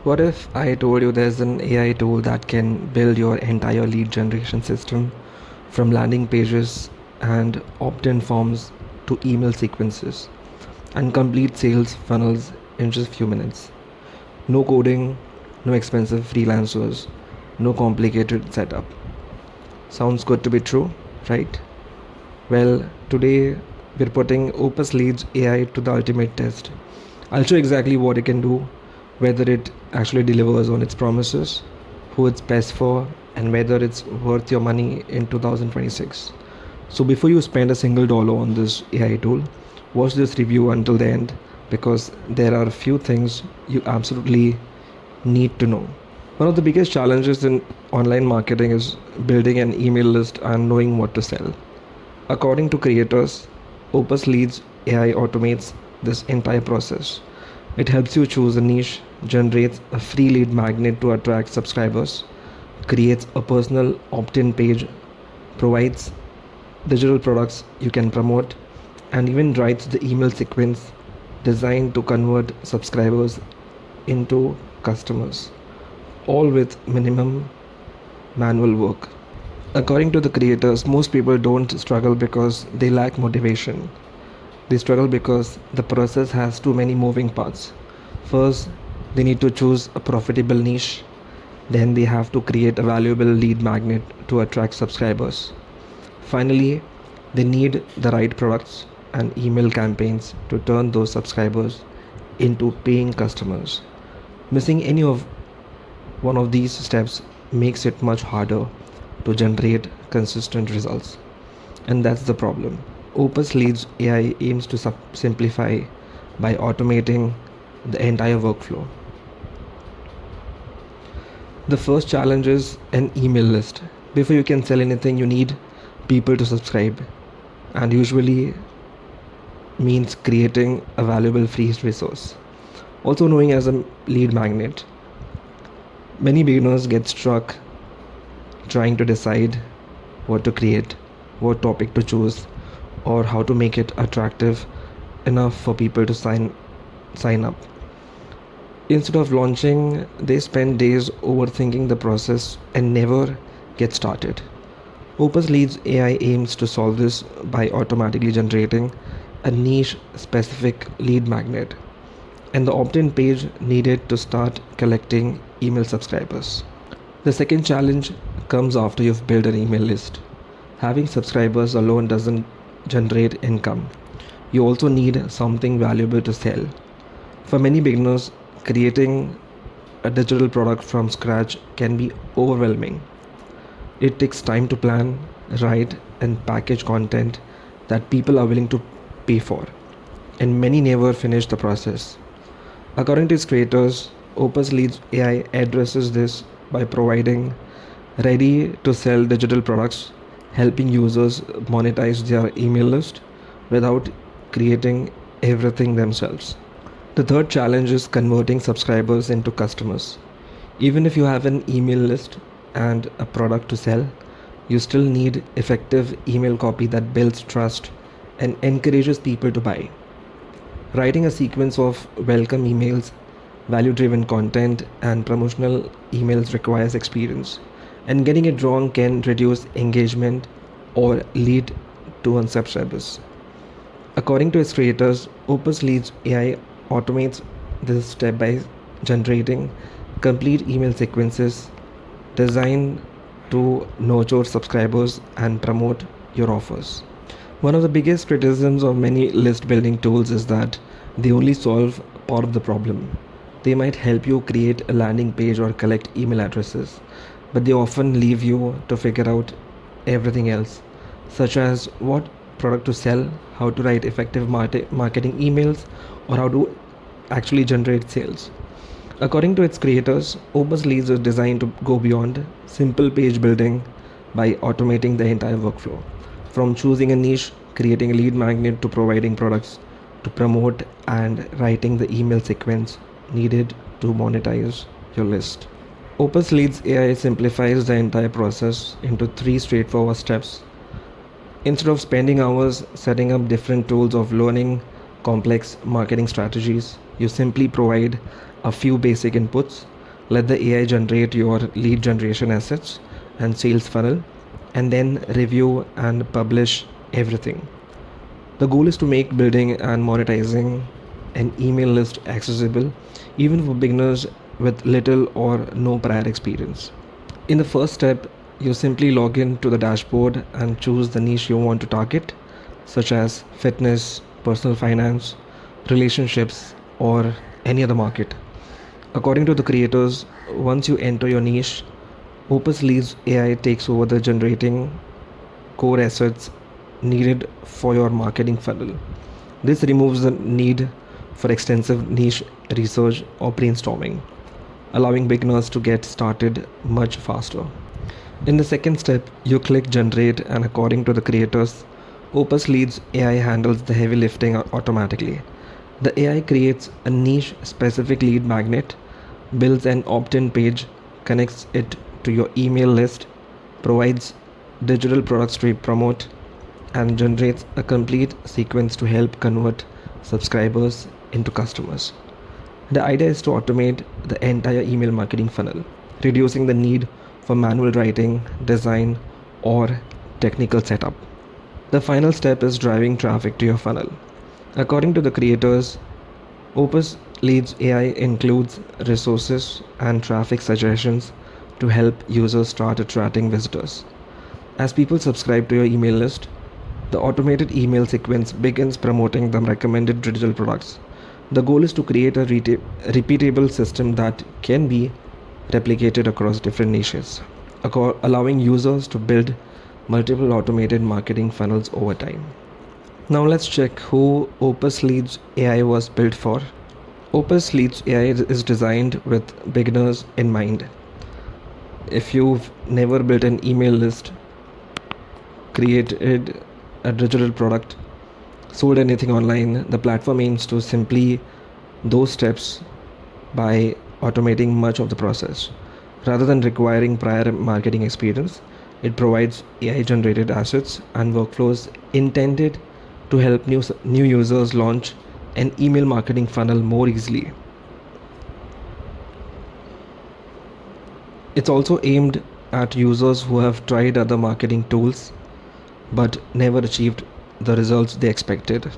What if I told you there's an AI tool that can build your entire lead generation system from landing pages and opt in forms to email sequences and complete sales funnels in just few minutes? No coding, no expensive freelancers, no complicated setup. Sounds good to be true, right? Well, today we're putting OpusLeads AI to the ultimate test. I'll show exactly what it can do, whether it actually delivers on its promises, who it's best for, and whether it's worth your money in 2026. So before you spend a single dollar on this AI tool, watch this review until the end because there are a few things you absolutely need to know. One of the biggest challenges in online marketing is building an email list and knowing what to sell. According to creators, Opus Leads AI automates this entire process. It helps you choose a niche, generates a free lead magnet to attract subscribers, creates a personal opt in page, provides digital products you can promote, and even writes the email sequence designed to convert subscribers into customers, all with minimum manual work. According to the creators, most people don't struggle because they lack motivation. They struggle because the process has too many moving parts. First, they need to choose a profitable niche. Then they have to create a valuable lead magnet to attract subscribers. Finally, they need the right products and email campaigns to turn those subscribers into paying customers. Missing any of one of these steps makes it much harder to generate consistent results. And that's the problem. Opus Leads AI aims to simplify by automating the entire workflow. The first challenge is an email list. Before you can sell anything, you need people to subscribe, and usually means creating a valuable free resource, also known as a lead magnet. Many beginners get stuck trying to decide what to create, what topic to choose, or how to make it attractive enough for people to sign up. Instead of launching, they spend days overthinking the process and never get started. Opus Leads AI aims to solve this by automatically generating a niche specific lead magnet and the opt in page needed to start collecting email subscribers. The second challenge comes after you've built an email list. Having subscribers alone doesn't generate income. You also need something valuable to sell. For many beginners, creating a digital product from scratch can be overwhelming. It takes time to plan, write, and package content that people are willing to pay for, and many never finish the process. According to its creators, Opus Leads AI addresses this by providing ready to sell digital products, helping users monetize their email list without creating everything themselves. The third challenge is converting subscribers into customers. Even if you have an email list and a product to sell, you still need effective email copy that builds trust and encourages people to buy. Writing a sequence of welcome emails, value driven content, and promotional emails requires experience, and getting it wrong can reduce engagement or lead to unsubscribers. According to its creators, Opus Leads AI automates this step by generating complete email sequences designed to nurture subscribers and promote your offers. One of the biggest criticisms of many list building tools is that they only solve part of the problem. They might help you create a landing page or collect email addresses, but they often leave you to figure out everything else, such as what product to sell, how to write effective marketing emails, or how to actually generate sales. According to its creators, Opus Leads is designed to go beyond simple page building by automating the entire workflow. From choosing a niche, creating a lead magnet, to providing products to promote and writing the email sequence needed to monetize your list. Opus Leads AI simplifies the entire process into three straightforward steps. Instead of spending hours setting up different tools of learning complex marketing strategies, you simply provide a few basic inputs, Let the AI generate your lead generation assets and sales funnel, and then review and publish everything. The goal is to make building and monetizing an email list accessible even for beginners with little or no prior experience. In the first step, you simply log in to the dashboard and choose the niche you want to target, such as fitness, personal finance, relationships, or any other market. According to the creators, once you enter your niche, OpusLeads AI takes over the generating core assets needed for your marketing funnel. This removes the need for extensive niche research or brainstorming, allowing beginners to get started much faster. In the second step, you click generate, and according to the creators, OpusLeads AI handles the heavy lifting automatically. The AI creates a niche specific lead magnet, builds an opt in page, connects it to your email list, provides digital products to promote, and generates a complete sequence to help convert subscribers into customers. The idea is to automate the entire email marketing funnel, reducing the need for manual writing, design, or technical setup. The final step is driving traffic to your funnel. According to the creators, Opus Leads AI includes resources and traffic suggestions to help users start attracting visitors. As people subscribe to your email list, the automated email sequence begins promoting the recommended digital products. The goal is to create a repeatable system that can be replicated across different niches, allowing users to build multiple automated marketing funnels over time. Now let's check who OpusLeads AI was built for. OpusLeads AI is designed with beginners in mind. If you've never built an email list, created a digital product, sold anything online, the platform aims to simply those steps by automating much of the process. Rather than requiring prior marketing experience, it provides AI generated assets and workflows intended to help new users launch an email marketing funnel more easily. It's also aimed at users who have tried other marketing tools but never achieved the results they expected.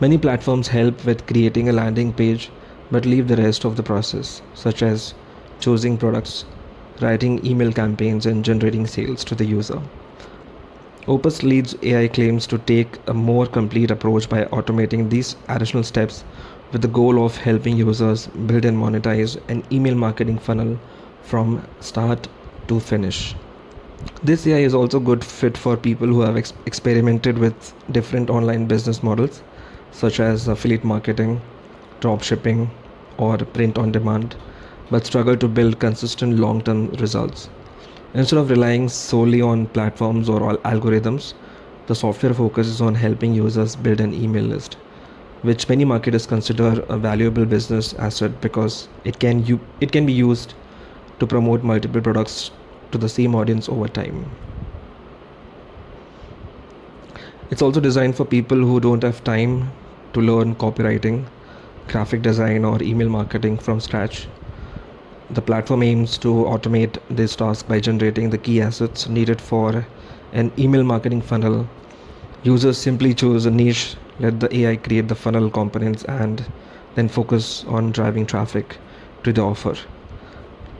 Many platforms help with creating a landing page but leave the rest of the process, such as choosing products, writing email campaigns, and generating sales to the user. OpusLeads AI claims to take a more complete approach by automating these additional steps with the goal of helping users build and monetize an email marketing funnel from start to finish. This AI is also good fit for people who have experimented with different online business models such as affiliate marketing, drop shipping, or print on demand, but struggle to build consistent long-term results. Instead of relying solely on platforms or algorithms, the software focuses on helping users build an email list, which many marketers consider a valuable business asset because it can be used to promote multiple products to the same audience over time. It's also designed for people who don't have time to learn copywriting, graphic design, or email marketing from scratch. The platform aims to automate this task by generating the key assets needed for an email marketing funnel. Users simply choose a niche, let the AI create the funnel components, and then focus on driving traffic to the offer,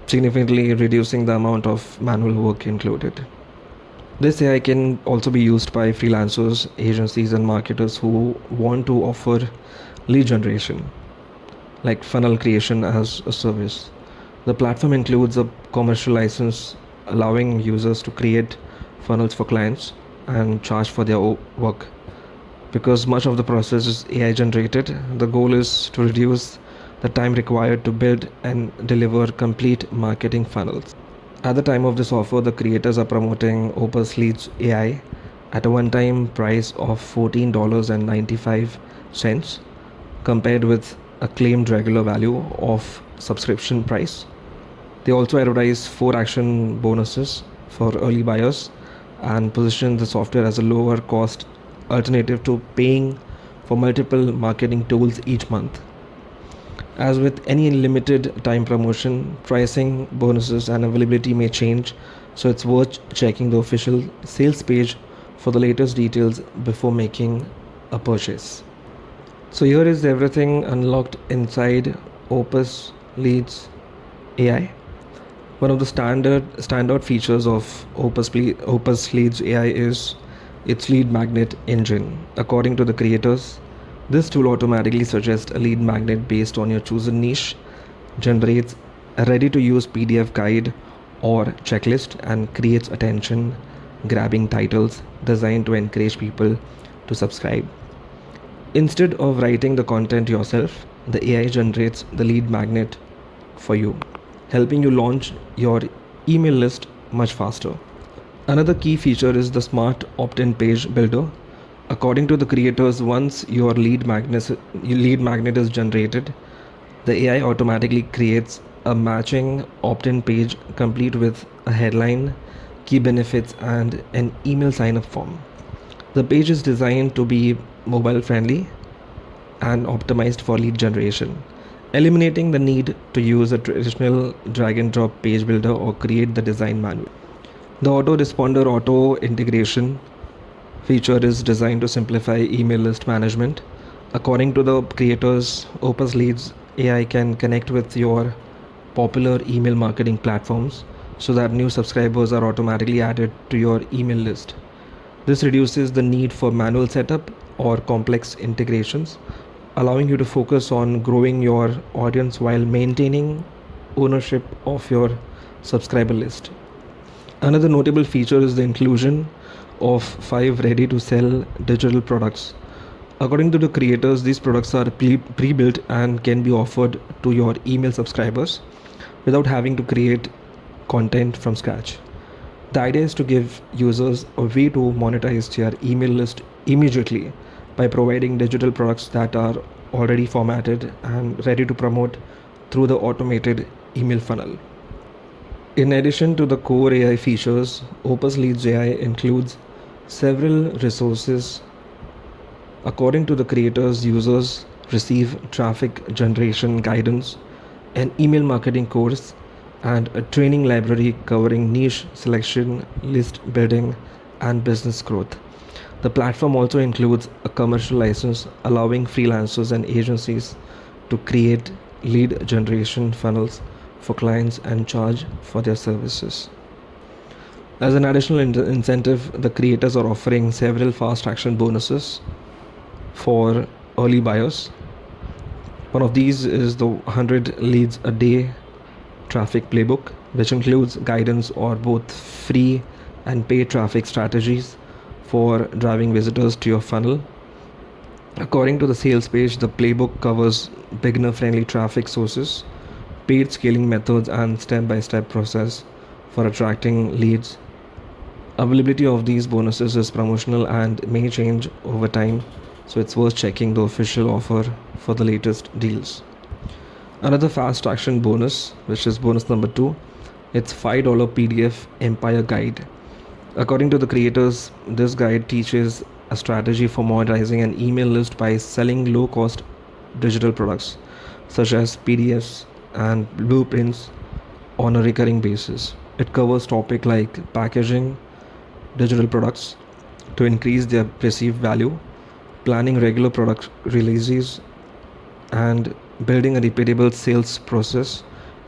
significantly reducing the amount of manual work included. This AI can also be used by freelancers, agencies, and marketers who want to offer lead generation, like funnel creation as a service. The platform includes a commercial license allowing users to create funnels for clients and charge for their work. Because much of the process is AI generated, the goal is to reduce the time required to build and deliver complete marketing funnels. At the time of this offer, the creators are promoting OpusLeads AI at a one-time price of $14.95 compared with a claimed regular value of subscription price. They also advertise 4 action bonuses for early buyers and position the software as a lower cost alternative to paying for multiple marketing tools each month. As with any limited time promotion, pricing, bonuses, and availability may change, so it's worth checking the official sales page for the latest details before making a purchase. So here is everything unlocked inside Opus Leads AI. One of the standout features of Opus Leads AI is its lead magnet engine. According to the creators, this tool automatically suggests a lead magnet based on your chosen niche, generates a ready-to-use PDF guide or checklist, and creates attention-grabbing titles designed to encourage people to subscribe. Instead of writing the content yourself, the AI generates the lead magnet for you, helping you launch your email list much faster. Another key feature is the smart opt-in page builder. According to the creators, once your lead magnet is generated, the AI automatically creates a matching opt-in page complete with a headline, key benefits, and an email sign-up form. The page is designed to be mobile friendly and optimized for lead generation, eliminating the need to use a traditional drag and drop page builder or create the design manual. The autoresponder auto integration feature is designed to simplify email list management. According to the creators, Opus Leads AI can connect with your popular email marketing platforms so that new subscribers are automatically added to your email list. This reduces the need for manual setup or complex integrations, allowing you to focus on growing your audience while maintaining ownership of your subscriber list. Another notable feature is the inclusion of 5 ready to sell digital products. According to the creators, these products are pre-built and can be offered to your email subscribers without having to create content from scratch. The idea is to give users a way to monetize their email list immediately by providing digital products that are already formatted and ready to promote through the automated email funnel. In addition to the core AI features, Opus Leads AI includes several resources. According to the creators, users receive traffic generation guidance, an email marketing course, and a training library covering niche selection, list building, and business growth. The platform also includes a commercial license allowing freelancers and agencies to create lead generation funnels for clients and charge for their services. As an additional incentive, the creators are offering several fast action bonuses for early buyers. One of these is the 100 leads a day traffic playbook, which includes guidance or both free and paid traffic strategies for driving visitors to your funnel. According to the sales page, the playbook covers beginner friendly traffic sources, paid scaling methods, and step-by-step process for attracting leads. Availability of these bonuses is promotional and may change over time, so it's worth checking the official offer for the latest deals. Another fast action bonus, which is bonus number 2, it's $5 PDF Empire Guide. According to the creators, this guide teaches a strategy for monetizing an email list by selling low-cost digital products such as PDFs and blueprints on a recurring basis. It covers topics like packaging digital products to increase their perceived value, planning regular product releases, and building a repeatable sales process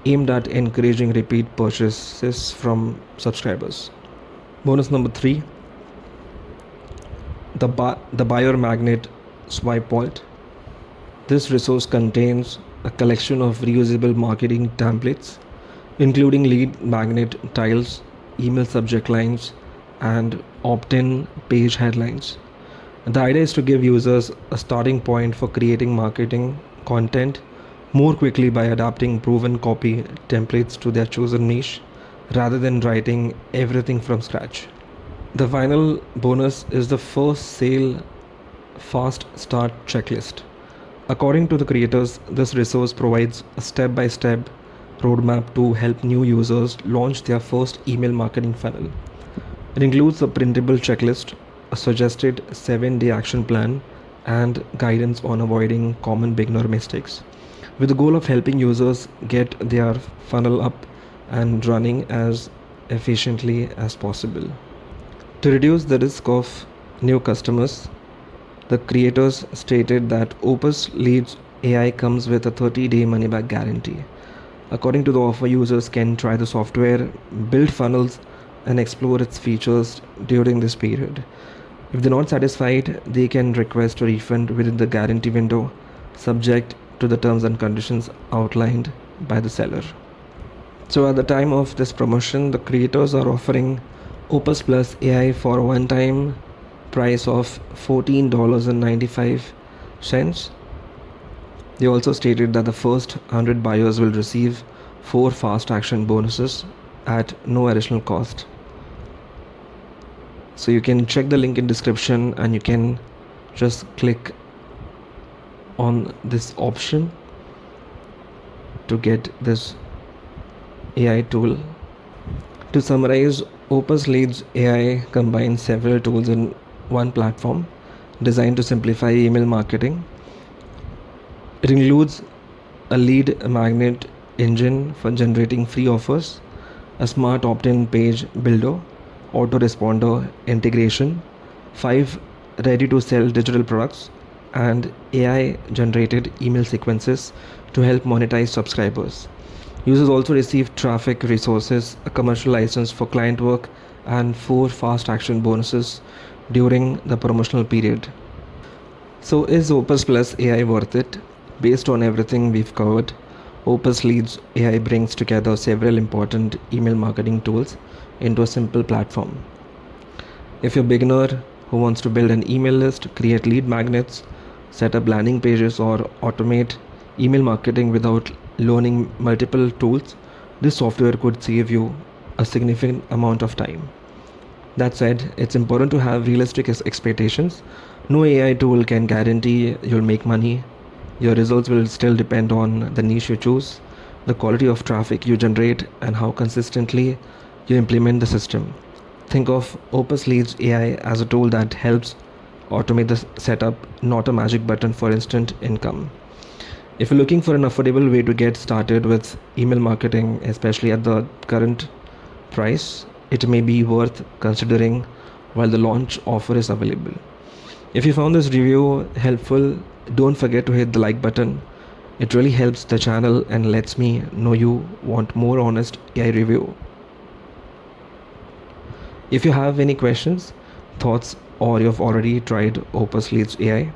aimed at encouraging repeat purchases from subscribers. Bonus number 3, the buyer magnet swipe vault. This resource contains a collection of reusable marketing templates, including lead magnet tiles, email subject lines, and opt-in page headlines. The idea is to give users a starting point for creating marketing content more quickly by adapting proven copy templates to their chosen niche rather than writing everything from scratch. The final bonus is the first sale fast start checklist. According to the creators, this resource provides a step-by-step roadmap to help new users launch their first email marketing funnel. It includes a printable checklist, a suggested 7-day action plan, and guidance on avoiding common beginner mistakes. with the goal of helping users get their funnel up and running as efficiently as possible. To reduce the risk of new customers, the creators stated that OpusLeads AI comes with a 30-day money-back guarantee. According to the offer, users can try the software, build funnels, and explore its features during this period. If they're not satisfied, they can request a refund within the guarantee window, subject to the terms and conditions outlined by the seller. So at the time of this promotion, the creators are offering Opus Plus AI for a one-time price of $14.95. They also stated that the first 100 buyers will receive 4 fast action bonuses at no additional cost. So you can check the link in description and you can just click on this option to get this AI tool. To summarize, OpusLeads AI combines several tools in one platform designed to simplify email marketing. It includes a lead magnet engine for generating free offers, a smart opt-in page builder, autoresponder integration, 5 ready-to-sell digital products, and AI-generated email sequences to help monetize subscribers. Users also receive traffic resources, a commercial license for client work, and 4 fast action bonuses during the promotional period. So is Opus Plus AI worth it? Based on everything we've covered, OpusLeads AI brings together several important email marketing tools into a simple platform. If you're a beginner who wants to build an email list, create lead magnets, set up landing pages, or automate email marketing without learning multiple tools, this software could save you a significant amount of time. That said, it's important to have realistic expectations. No AI tool can guarantee you'll make money. Your results will still depend on the niche you choose, the quality of traffic you generate, and how consistently you implement the system. Think of OpusLeads AI as a tool that helps automate the setup, not a magic button for instant income. If you're looking for an affordable way to get started with email marketing, especially at the current price, it may be worth considering while the launch offer is available. If you found this review helpful, don't forget to hit the like button. It really helps the channel and lets me know you want more honest AI review. If you have any questions, thoughts, or you've already tried OpusLeads AI,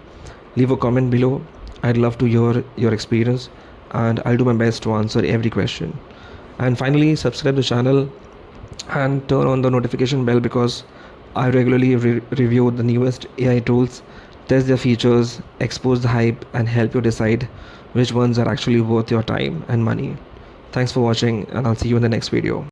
leave a comment below. I'd love to hear your experience and I'll do my best to answer every question. And finally, subscribe to the channel and turn on the notification bell because I regularly review the newest AI tools, test their features, expose the hype, and help you decide which ones are actually worth your time and money. Thanks for watching, and I'll see you in the next video.